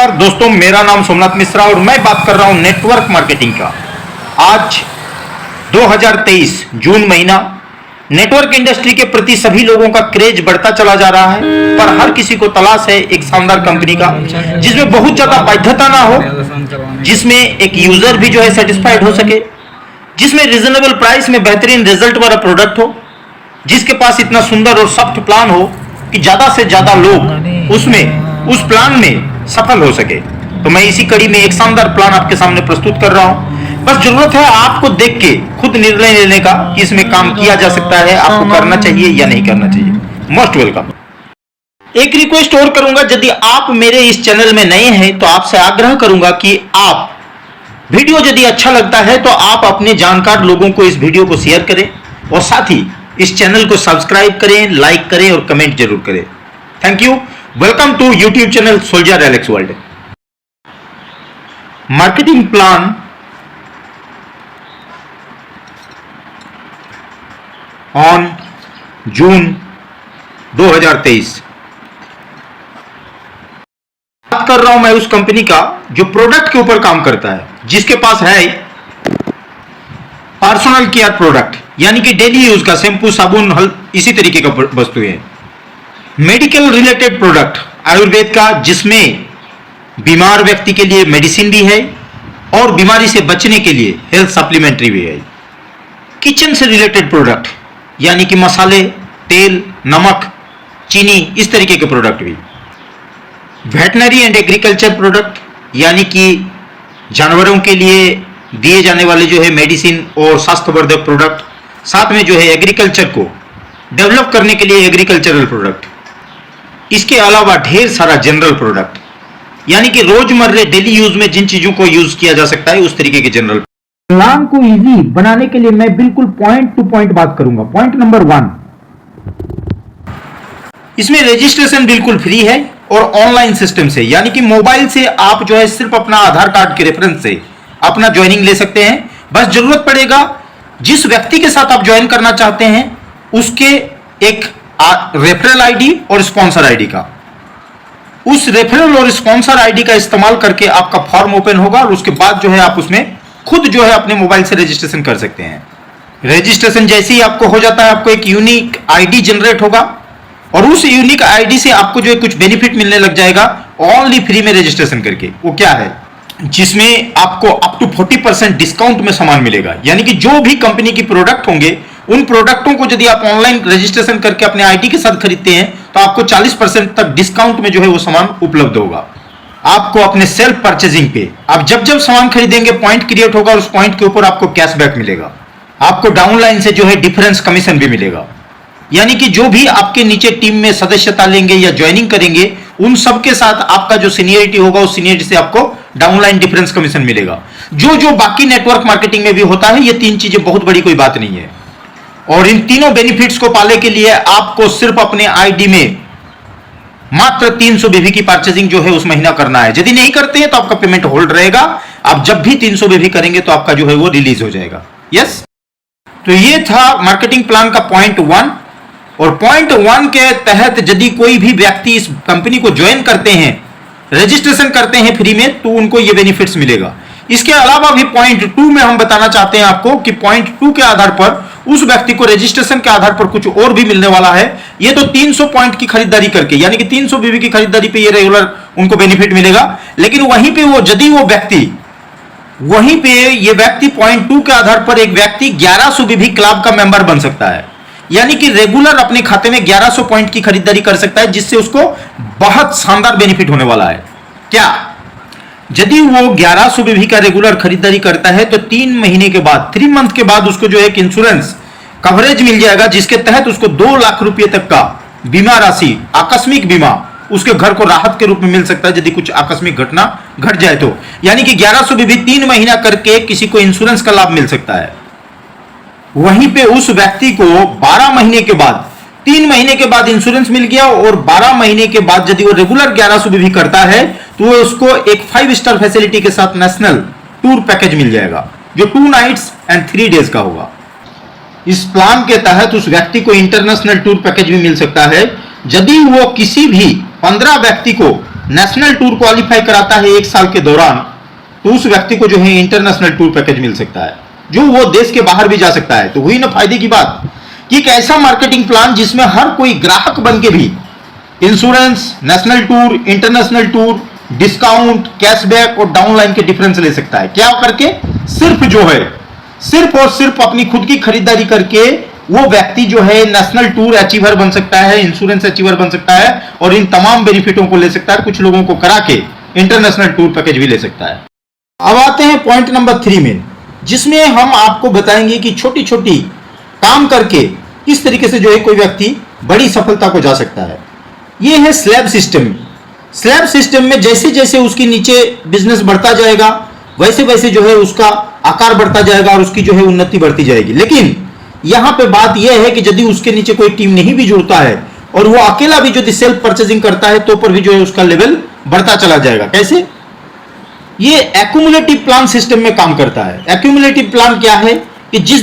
नमस्कार दोस्तों, मेरा नाम सोमनाथ मिश्रा और मैं बात कर रहा हूं नेटवर्क मार्केटिंग का। आज 2023 जून महीना, नेटवर्क इंडस्ट्री के प्रति सभी लोगों का क्रेज बढ़ता चला जा रहा है, पर हर किसी को तलाश है एक शानदार कंपनी का जिसमें बहुत ज्यादा बाध्यता ना हो, जिसमें एक यूजर भी जो है सेटिस्फाइड हो सके, जिसमें रिजनेबल प्राइस में बेहतरीन रिजल्ट वाला प्रोडक्ट हो, जिसके पास इतना सुंदर और सॉफ्ट प्लान हो कि ज्यादा से ज्यादा लोग उस प्लान में सफल हो सके। तो मैं इसी कड़ी में एक शानदार प्लान आपके सामने प्रस्तुत कर रहा हूं। बस जरूरत है आपको देख के खुद निर्णय लेने का कि इसमें काम किया जा सकता है, आपको करना चाहिए या नहीं करना चाहिए। Most welcome. एक रिक्वेस्ट और करूंगा, यदि आप मेरे इस चैनल में नए हैं तो आपसे आग्रह करूंगा कि आप वीडियो यदि अच्छा लगता है तो आप अपने जानकार लोगों को इस वीडियो को शेयर करें और साथ ही इस चैनल को सब्सक्राइब करें, लाइक करें और कमेंट जरूर करें। Thank you. Welcome to YouTube channel soldier Alex world. Marketing plan on June 2023। बात कर रहा हूं मैं उस कंपनी का जो प्रोडक्ट के ऊपर काम करता है, जिसके पास है पर्सनल केयर प्रोडक्ट, यानी कि डेली यूज का शैम्पू, साबुन, इसी तरीके का वस्तुएं। मेडिकल रिलेटेड प्रोडक्ट आयुर्वेद का, जिसमें बीमार व्यक्ति के लिए मेडिसिन भी है और बीमारी से बचने के लिए हेल्थ सप्लीमेंट्री भी है। किचन से रिलेटेड प्रोडक्ट, यानी कि मसाले, तेल, नमक, चीनी, इस तरीके के प्रोडक्ट भी। वेटनरी एंड एग्रीकल्चर प्रोडक्ट, यानी कि जानवरों के लिए दिए जाने वाले जो है मेडिसिन और स्वास्थ्यवर्धक प्रोडक्ट, साथ में जो है एग्रीकल्चर को डेवलप करने के लिए एग्रीकल्चरल प्रोडक्ट। इसके अलावा ढेर सारा जनरल प्रोडक्ट, यानी कि रोजमर्रा डेली यूज में जिन चीजों को यूज किया जा सकता है उस तरीके के जनरल। प्लान को इजी बनाने के लिए मैं बिल्कुल पॉइंट टू पॉइंट बात करूंगा। पॉइंट नंबर 1, इसमें रजिस्ट्रेशन बिल्कुल फ्री है और ऑनलाइन सिस्टम से, यानी कि मोबाइल से आप जो है सिर्फ अपना आधार कार्ड के रेफरेंस से अपना ज्वाइनिंग ले सकते हैं। बस जरूरत पड़ेगा जिस व्यक्ति के साथ आप ज्वाइन करना चाहते हैं उसके एक रेफरल आईडी और स्पॉन्सर आईडी का। उस रेफरल और स्पॉन्सर आईडी का इस्तेमाल करके आपका फॉर्म ओपन होगा और उसके बाद जो है आप उसमें खुद जो है अपने मोबाइल से रजिस्ट्रेशन कर सकते हैं। रजिस्ट्रेशन जैसे ही आपको हो जाता है, आपको एक यूनिक आईडी जनरेट होगा और उस यूनिक आईडी से आपको जो है कुछ बेनिफिट मिलने लग जाएगा ओनली फ्री में रजिस्ट्रेशन करके। वो क्या है? जिसमें आपको अप टू 40% डिस्काउंट में सामान मिलेगा, यानी कि जो भी कंपनी की प्रोडक्ट होंगे उन प्रोडक्टों को यदि आप ऑनलाइन रजिस्ट्रेशन करके अपने आईडी के साथ खरीदते हैं तो आपको 40% तक डिस्काउंट में जो है वो सामान उपलब्ध होगा। आपको अपने सेल्फ परचेजिंग पे आप जब जब सामान खरीदेंगे पॉइंट क्रिएट होगा और उस पॉइंट के ऊपर आपको कैशबैक मिलेगा। आपको डाउनलाइन से जो है डिफरेंस कमीशन भी मिलेगा, यानी कि जो भी आपके नीचे टीम में सदस्यता लेंगे या ज्वाइनिंग करेंगे उन सबके साथ आपका जो सीनियरिटी होगा उस सीनियरिटी से आपको डाउनलाइन डिफरेंस कमीशन मिलेगा। जो बाकी नेटवर्क मार्केटिंग में भी होता है, ये 3 चीजें बहुत बड़ी कोई बात नहीं है। और इन तीनों बेनिफिट्स को पाने के लिए आपको सिर्फ अपने आईडी में मात्र 300 बीबी की परचेजिंग जो है उस महीना करना है। यदि नहीं करते हैं तो आपका पेमेंट होल्ड रहेगा। आप जब भी 300 बीबी करेंगे तो आपका जो है वो रिलीज हो जाएगा। यस, तो ये था मार्केटिंग प्लान का पॉइंट 1। और पॉइंट 1 के तहत यदि कोई भी व्यक्ति इस कंपनी को ज्वाइन करते हैं, रजिस्ट्रेशन करते हैं फ्री में, तो उनको ये बेनिफिट्स मिलेगा। इसके अलावा भी पॉइंट 2 में हम बताना चाहते हैं आपको कि पॉइंट 2 के आधार पर उस व्यक्ति को रजिस्ट्रेशन के आधार पर कुछ और भी मिलने वाला है। ये तो 300 पॉइंट की खरीदारी करके, यानी कि 300 बीबी की खरीदारी पे ये रेगुलर उनको बेनिफिट मिलेगा। लेकिन वहीं पे यदि ये व्यक्ति पॉइंट 2 के आधार पर एक व्यक्ति 1100 बीबी क्लब का मेंबर बन सकता है, यानी कि रेगुलर अपने खाते में 1100 पॉइंट की खरीदारी कर सकता है, जिससे उसको बहुत शानदार बेनिफिट होने वाला है। क्या? यदि वो 1100 बीबी का रेगुलर खरीदारी करता है तो 3 महीने के बाद, 3 मंथ के बाद उसको जो एक इंश्योरेंस कवरेज मिल जाएगा, जिसके तहत उसको 2 लाख रुपए तक का बीमा राशि, आकस्मिक बीमा उसके घर को राहत के रूप में मिल सकता है यदि कुछ आकस्मिक घटना घट जाए तो। यानी कि 1100 बीबी 3 महीना करके किसी को इंश्योरेंस का लाभ मिल सकता है। वहीं पे उस व्यक्ति को 12 महीने के बाद, 3 महीने के बाद इंश्योरेंस मिल गया और 12 महीने के बाद यदि वो रेगुलर 1100 बीबी करता है तो उसको एक 5 स्टार फैसिलिटी के साथ नेशनल टूर पैकेज मिल जाएगा, जो 2 नाइट्स एंड 3 डेज का होगा। इस प्लान के तहत उस व्यक्ति को इंटरनेशनल टूर पैकेज भी मिल सकता है यदि वो किसी भी 15 व्यक्ति को नेशनल टूर क्वालिफाई कराता है 1 साल के दौरान, तो उस व्यक्ति को जो है इंटरनेशनल टूर पैकेज मिल सकता है, जो वो देश के बाहर भी जा सकता है। तो हुई ना फायदे की बात कि एक ऐसा मार्केटिंग प्लान जिसमें हर कोई ग्राहक बन के भी insurance, national tour, international tour, discount, cashback और डाउनलाइन के डिफरेंस ले सकता है। क्या करके? सिर्फ जो है, सिर्फ और सिर्फ अपनी खुद की खरीदारी करके वो व्यक्ति जो है नेशनल टूर अचीवर बन सकता है, इंश्योरेंस अचीवर बन सकता है और इन तमाम बेनिफिटों को ले सकता है। कुछ लोगों को करा के इंटरनेशनल टूर पैकेज भी ले सकता है। अब आते हैं पॉइंट नंबर 3 में, जिसमें हम आपको बताएंगे कि छोटी छोटी काम करके किस तरीके से जो है कोई व्यक्ति बड़ी सफलता को जा सकता है। ये है स्लैब सिस्टम। स्लैब सिस्टम में जैसे जैसे उसकी नीचे बिजनेस बढ़ता जाएगा, वैसे वैसे जो है उसका आकार बढ़ता जाएगा और उसकी जो है उन्नति बढ़ती जाएगी। लेकिन यहां पे बात यह है कि यदि उसके नीचे कोई टीम नहीं भी जुड़ता है और वो अकेला भी यदि सेल्फ परचेजिंग करता है तो पर भी जो है उसका लेवल बढ़ता चला जाएगा। कैसे? ये एक्यूमुलेटिव प्लान सिस्टम में काम करता है। एक्यूमुलेटिव प्लान क्या है कि जिस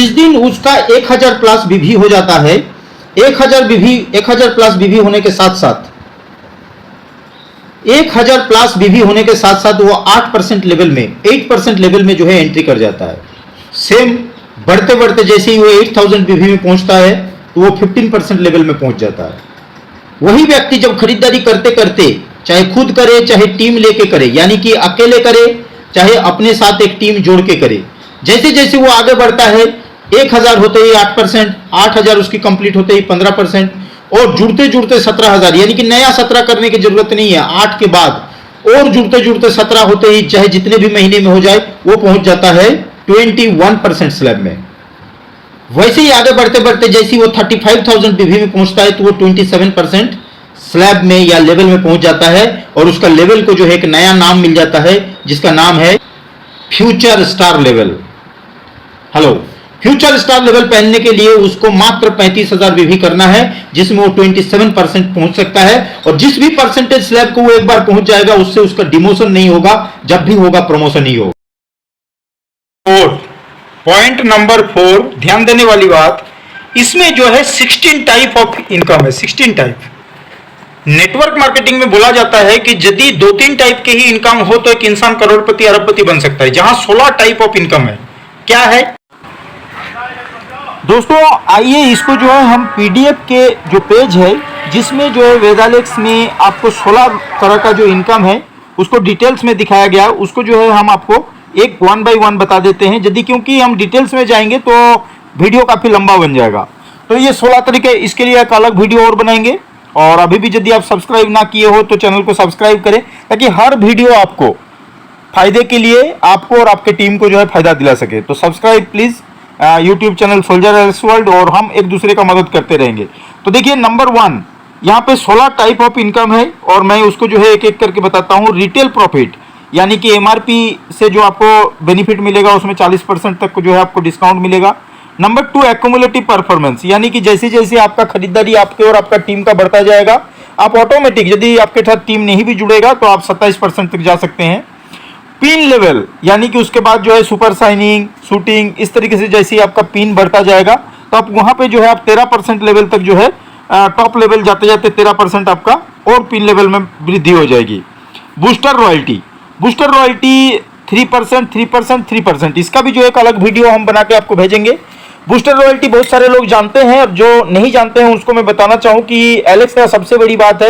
दिन उसका 1000 प्लस बीवी हो जाता है, 1000 प्लस बीवी होने के साथ साथ 1000 प्लस बीवी होने के साथ साथ वो 8% लेवल में 8% लेवल में जो है एंट्री कर जाता है। सेम बढ़ते बढ़ते जैसे ही वो 8000 बीवी में पहुंचता है तो वो 15% लेवल में पहुंच जाता है। वही व्यक्ति जब खरीदारी करते करते, चाहे खुद करे चाहे टीम लेके करे, यानी कि अकेले करे चाहे अपने साथ एक टीम जोड़ के करे, जैसे जैसे वो आगे बढ़ता है 1000 होते ही 8%, 8000 उसकी कंप्लीट होते ही 15% और जुड़ते जुड़ते 17000, यानी कि नया 17 करने की जरूरत नहीं है, 8 के बाद और जुड़ते जुड़ते 17 होते ही चाहे जितने भी महीने में हो जाए वो पहुंच जाता है 21% स्लैब में। वैसे ही आगे बढ़ते बढ़ते जैसे वो 35,000 बीवी में पहुंचता है तो वो 27% स्लैब में या लेवल में पहुंच जाता है और उसका लेवल को जो है एक नया नाम मिल जाता है जिसका नाम है future star level. Hello, future star level पहनने के लिए उसको मात्र 35,000 बीवी करना है, जिसमें वो 27% पहुंच सकता है और जिस भी परसेंटेज स्लैब को वो एक बार पहुंच जाएगा उससे उसका डिमोशन नहीं होगा, जब भी होगा प्रमोशन ही होगा। और पॉइंट नंबर 4 ध्यान देने वाली बात, इसमें जो है 16 टाइप ऑफ इनकम है। 16 टाइप नेटवर्क मार्केटिंग में बोला जाता है कि यदि 2-3 टाइप के ही इनकम हो तो एक इंसान करोड़पति अरबपति बन सकता है, जहां 16 टाइप ऑफ इनकम है। क्या है दोस्तों? आइए इसको जो है हम पीडीएफ के जो पेज है जिसमें जो है वेदालेक्स में आपको 16 तरह का जो इनकम है उसको डिटेल्स में दिखाया गया, उसको जो है हम आपको एक 1 बाय 1 बता देते हैं। यदि क्योंकि हम डिटेल्स में जाएंगे तो वीडियो काफ़ी लंबा बन जाएगा, तो ये 16 तरीके, इसके लिए एक अलग वीडियो और बनाएंगे। और अभी भी यदि आप सब्सक्राइब ना किए हो तो चैनल को सब्सक्राइब करें, ताकि हर वीडियो आपको फायदे के लिए आपको और आपके टीम को जो है फायदा दिला सके। तो subscribe please YouTube channel soldier else world, और हम एक दूसरे का मदद करते रहेंगे। तो देखिए नंबर 1 यहाँ पे 16 टाइप ऑफ इनकम है और मैं उसको जो है एक एक करके बताता हूँ। रिटेल प्रॉफिट, यानी कि एमआरपी से जो आपको बेनिफिट मिलेगा उसमें 40% तक जो है आपको डिस्काउंट मिलेगा। नंबर 2 एक्यूमुलेटिव परफॉर्मेंस, यानी कि जैसे जैसे आपका खरीदारी आपके और आपका टीम का बढ़ता जाएगा, आप ऑटोमेटिक, यदि आपके साथ टीम नहीं भी जुड़ेगा तो आप 27% तक जा सकते हैं। पिन लेवल, यानी कि उसके बाद जो है सुपर साइनिंग, शूटिंग, इस तरीके से जैसे ही आपका पिन बढ़ता जाएगा तो आप वहाँ पे जो है आप 13% लेवल तक जो है टॉप लेवल जाते जाते 13% आपका और पिन लेवल में वृद्धि हो जाएगी। बूस्टर रॉयल्टी, बूस्टर रॉयल्टी 3%, 3%, 3%, इसका भी जो एक अलग वीडियो हम बना के आपको भेजेंगे। बूस्टर रॉयल्टी बहुत सारे लोग जानते हैं, और जो नहीं जानते हैं उसको मैं बताना चाहूँ कि एलेक्स का सबसे बड़ी बात है,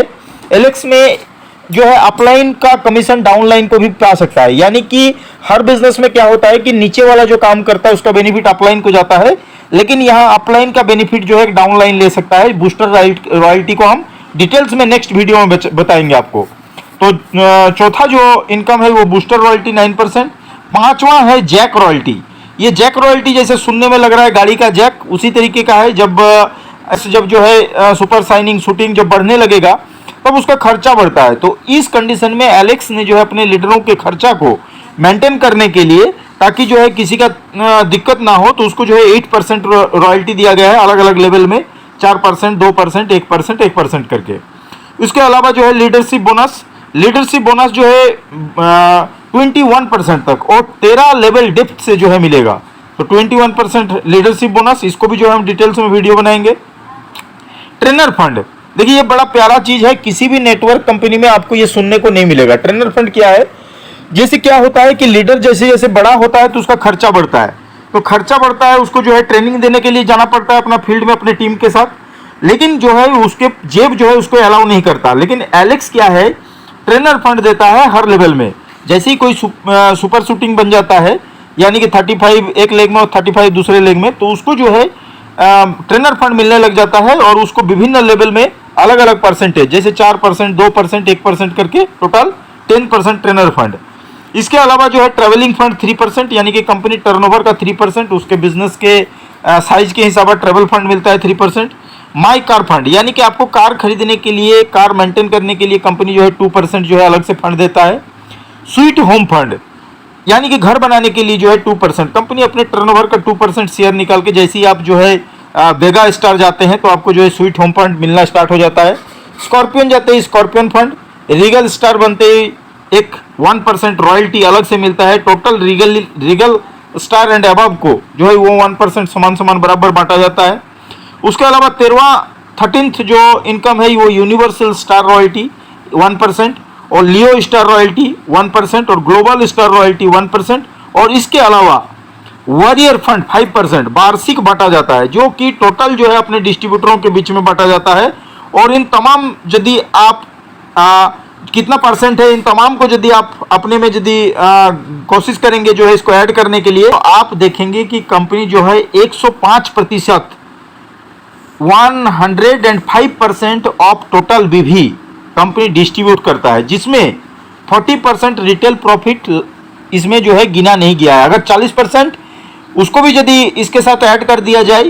एलेक्स में जो है अपलाइन का कमीशन डाउनलाइन को भी पा सकता है। यानी कि हर बिजनेस में क्या होता है कि नीचे वाला जो काम करता है उसका बेनिफिट अपलाइन को जाता है, लेकिन यहाँ अपलाइन का बेनिफिट जो है डाउनलाइन ले सकता है। बूस्टर रॉयल्टी को हम डिटेल्स में नेक्स्ट वीडियो में बताएंगे आपको। तो चौथा जो इनकम है वो बूस्टर रॉयल्टी 9%। पांचवा है जैक रॉयल्टी। ये जैक रॉयल्टी जैसे सुनने में लग रहा है गाड़ी का जैक, उसी तरीके का है। जब जो है सुपर साइनिंग, शूटिंग जब बढ़ने लगेगा तब उसका खर्चा बढ़ता है। तो इस कंडीशन में एलेक्स ने जो है अपने लीडरों के खर्चा को मेंटेन करने के लिए, ताकि जो है किसी का दिक्कत ना हो, तो उसको जो है 8% रॉयल्टी दिया गया है अलग अलग लेवल में, 4%, 2%, 1%, 1% करके। इसके अलावा जो है लीडरशिप बोनस, लीडरशिप बोनस जो है 21% तक और 13 लेवल डेप्थ से जो है मिलेगा। तो 21% लीडरशिप बोनस, इसको भी जो है हम डिटेल्स में वीडियो बनाएंगे। ट्रेनर फंड, देखिए ये बड़ा प्यारा चीज है, किसी भी नेटवर्क कंपनी में आपको ये सुनने को नहीं मिलेगा। ट्रेनर फंड क्या है, जैसे क्या होता है कि लीडर जैसे जैसे बड़ा होता है तो उसका खर्चा बढ़ता है, तो खर्चा बढ़ता है, उसको जो है ट्रेनिंग देने के लिए जाना पड़ता है अपना फील्ड में अपने टीम के साथ, लेकिन जो है उसके जेब जो है उसको अलाउ नहीं करता। लेकिन एलेक्स क्या है, ट्रेनर फंड देता है हर लेवल में। जैसे ही कोई सुपर शूटिंग बन जाता है, यानी कि 35 एक लेग में और 35 दूसरे लेग में, तो उसको जो है ट्रेनर फंड मिलने लग जाता है और उसको विभिन्न लेवल में अलग अलग परसेंटेज, जैसे 4%, 2%, 1% करके टोटल 10% ट्रेनर फंड। इसके अलावा जो है ट्रेवलिंग फंड 3%, यानी कि कंपनी टर्नओवर का 3%, उसके बिजनेस के साइज के हिसाब से ट्रेवल फंड मिलता है 3%। माई कार फंड, यानी कि आपको कार खरीदने के लिए, कार मेंटेन करने के लिए कंपनी जो है 2% जो है अलग से फंड देता है। स्वीट होम फंड, यानी कि घर बनाने के लिए जो है 2%, कंपनी अपने टर्नओवर का 2% शेयर निकाल के, जैसे ही आप जो है वेगा स्टार जाते हैं तो आपको जो है स्वीट होम फंड मिलना स्टार्ट हो जाता है। स्कॉर्पियन जाते ही स्कॉर्पियन फंड, रीगल स्टार बनते ही एक 1% रॉयल्टी अलग से मिलता है। Total Regal star and above को जो है वो 1% समान समान बराबर बांटा जाता है। उसके अलावा 13th जो इनकम है वो यूनिवर्सल स्टार रॉयल्टी 1%, और लियो स्टार रॉयल्टी 1%, और ग्लोबल स्टार रॉयल्टी 1%, और इसके अलावा वॉरियर फंड 5% वार्षिक बांटा जाता है, जो कि टोटल जो है अपने डिस्ट्रीब्यूटरों के बीच में बांटा जाता है। और इन तमाम यदि आप कितना परसेंट है, इन तमाम को यदि आप अपने में यदि कोशिश करेंगे जो है इसको ऐड करने के लिए, तो आप देखेंगे कि कंपनी जो है 105%, 105% ऑफ टोटल बीवी कंपनी डिस्ट्रीब्यूट करता है, जिसमें 40% रिटेल प्रॉफिट इसमें जो है गिना नहीं गया है। अगर 40% उसको भी यदि इसके साथ ऐड कर दिया जाए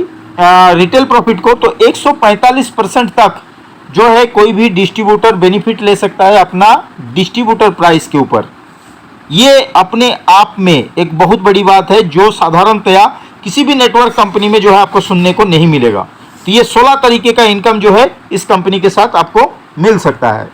रिटेल प्रॉफिट को, तो 145% तक जो है कोई भी डिस्ट्रीब्यूटर बेनिफिट ले सकता है अपना डिस्ट्रीब्यूटर प्राइस के ऊपर। ये अपने आप में एक बहुत बड़ी बात है, जो साधारणतया किसी भी नेटवर्क कंपनी में जो है आपको सुनने को नहीं मिलेगा। तो ये 16 तरीके का इनकम जो है इस कंपनी के साथ आपको मिल सकता है।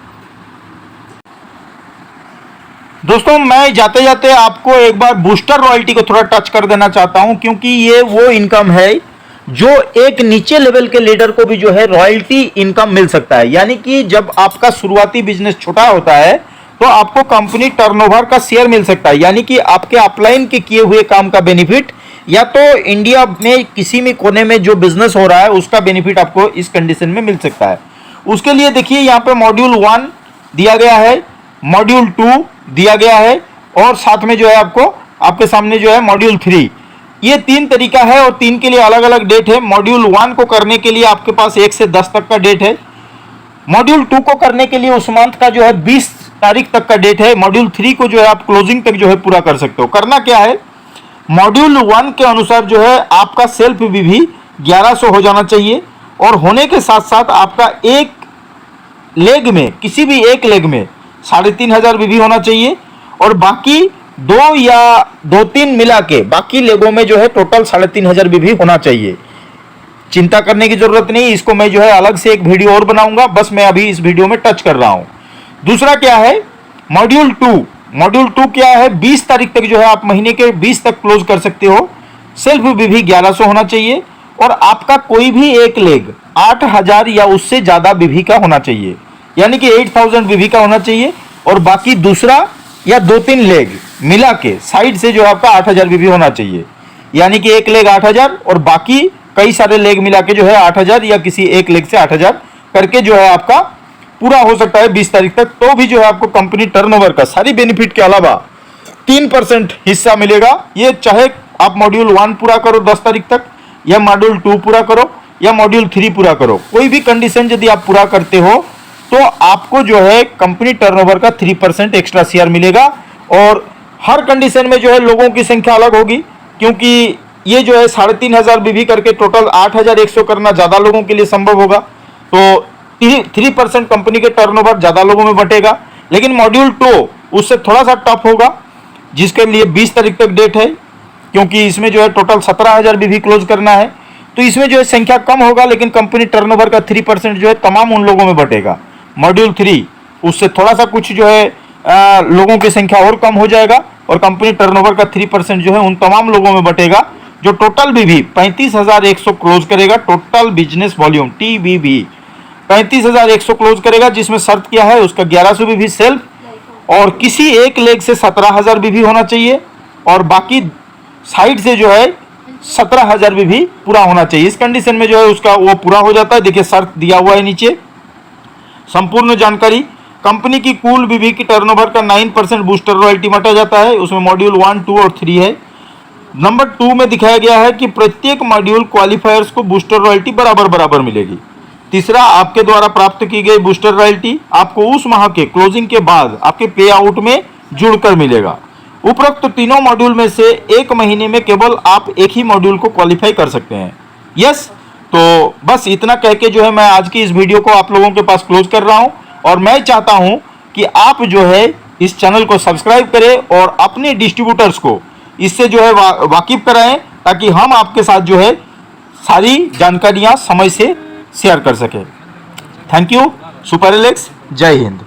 दोस्तों मैं जाते जाते आपको एक बार बूस्टर रॉयल्टी को थोड़ा टच कर देना चाहता हूं, क्योंकि ये वो इनकम है जो एक नीचे लेवल के लीडर को भी जो है रॉयल्टी इनकम मिल सकता है। यानी कि जब आपका शुरुआती बिजनेस छोटा होता है तो आपको कंपनी टर्नओवर का शेयर मिल सकता है, यानी कि आपके अपलाइन के किए हुए काम का बेनिफिट, या तो इंडिया में किसी भी कोने में जो बिजनेस हो रहा है उसका बेनिफिट आपको इस कंडीशन में मिल सकता है। उसके लिए देखिए यहाँ पे मॉड्यूल 1 दिया गया है, मॉड्यूल 2 दिया गया है, और साथ में जो है आपको आपके सामने जो है मॉड्यूल 3। ये 3 तरीका है और 3 के लिए अलग अलग डेट है। मॉड्यूल 1 को करने के लिए आपके पास 1 से 10 तक का डेट है। मॉड्यूल 2 को करने के लिए उस मंथ का जो है 20 तारीख तक का डेट है। मॉड्यूल 3 को जो है आप क्लोजिंग तक जो है पूरा कर सकते हो। करना क्या है, मॉड्यूल 1 के अनुसार जो है आपका सेल्फ भी 1100 हो जाना चाहिए, और होने के साथ साथ आपका एक लेग में, किसी भी एक लेग में 3500 बीवी होना चाहिए, और बाकी 2 या 2-3 मिला के बाकी लेगों में जो है टोटल 3500 बीवी होना चाहिए। चिंता करने की जरूरत नहीं, इसको मैं जो है अलग से एक वीडियो और बनाऊंगा, बस मैं अभी इस वीडियो में टच कर रहा हूं। दूसरा क्या है, मॉड्यूल 2। मॉड्यूल 2 क्या है, 20 तारीख तक जो है आप महीने के 20 तक क्लोज कर सकते हो। सेल्फ बीवी 1100 होना चाहिए, और आपका कोई भी एक लेग 8000 या उससे ज्यादा बीवी का होना चाहिए, यानी कि 8000 बीवी का होना चाहिए, और बाकी दूसरा या 2-3 लेग मिला के साइड से जो है आपका 8000 बीवी होना चाहिए, यानी कि एक लेग 8000 और बाकी कई सारे लेग मिला के जो है 8000 या किसी एक लेग से 8000 करके जो है आपका पूरा हो सकता है 20 तारीख तक। तो भी जो है आपको कंपनी टर्नओवर का सारी बेनिफिट के अलावा 3% हिस्सा मिलेगा। ये चाहे आप मॉड्यूल 1 पूरा करो 10 तारीख तक, या मॉड्यूल 2 पूरा करो, या मॉड्यूल 3 पूरा करो, कोई भी कंडीशन यदि आप पूरा करते हो तो आपको जो है कंपनी टर्नओवर का 3% एक्स्ट्रा शेयर मिलेगा। और हर कंडीशन में जो है लोगों की संख्या अलग होगी, क्योंकि ये जो है 3500 बीवी करके टोटल 8100 करना ज़्यादा लोगों के लिए संभव होगा, तो 3% कंपनी के टर्नओवर ज़्यादा लोगों में बटेगा। लेकिन मॉड्यूल 2 उससे थोड़ा सा टफ होगा, जिसके लिए 20 तारीख तक डेट है, क्योंकि इसमें जो है टोटल 17000 बीवी क्लोज करना है। तो इसमें जो है संख्या कम होगा, लेकिन कंपनी टर्नओवर का 3% जो है तमाम उन लोगों में बटेगा। मॉड्यूल 3 उससे थोड़ा सा कुछ जो है लोगों की संख्या और कम हो जाएगा, और कंपनी टर्नओवर का 3% जो है उन तमाम लोगों में बटेगा, जो टोटल बीवी 35100 क्लोज करेगा। Total business volume TBV 35,100 close करेगा, जिसमें शर्त क्या है उसका 1100 बीबी सेल्फ और किसी एक लेग से 17,000 बीबी होना चाहिए और बाकी साइड से जो है 17,000 बीबी पूरा होना चाहिए। इस कंडीशन में जो है उसका वो पूरा हो जाता है। देखिए शर्त दिया हुआ है नीचे। संपूर्ण जानकारी, कंपनी की कुल बीबी की टर्नओवर का 9% बूस्टर रॉयल्टी मटा जाता है। उसमें मॉड्यूल 1, 2 और 3 है। नंबर 2 में दिखाया गया है कि प्रत्येक मॉड्यूल क्वालिफायर्स को बूस्टर रॉयल्टी बराबर बराबर मिलेगी। तीसरा, आपके द्वारा प्राप्त की गई बूस्टर रॉयल्टी आपको उस माह के क्लोजिंग के बाद आपके पे आउट में जुड़कर मिलेगा। उपरोक्त तीनों मॉड्यूल में से एक महीने में केवल आप एक ही मॉड्यूल को क्वालिफाई कर सकते हैं। यस, तो बस इतना कह के जो है मैं आज की इस वीडियो को आप लोगों के पास क्लोज कर रहा हूं और मैं चाहता हूं कि आप जो है इस चैनल को सब्सक्राइब करें और अपने डिस्ट्रीब्यूटर्स को इससे जो है वाकिफ कराएं, ताकि हम आपके साथ जो है सारी जानकारियां समय से शेयर कर सकें। Thank you. सुपर एलेक्स, जय हिंद।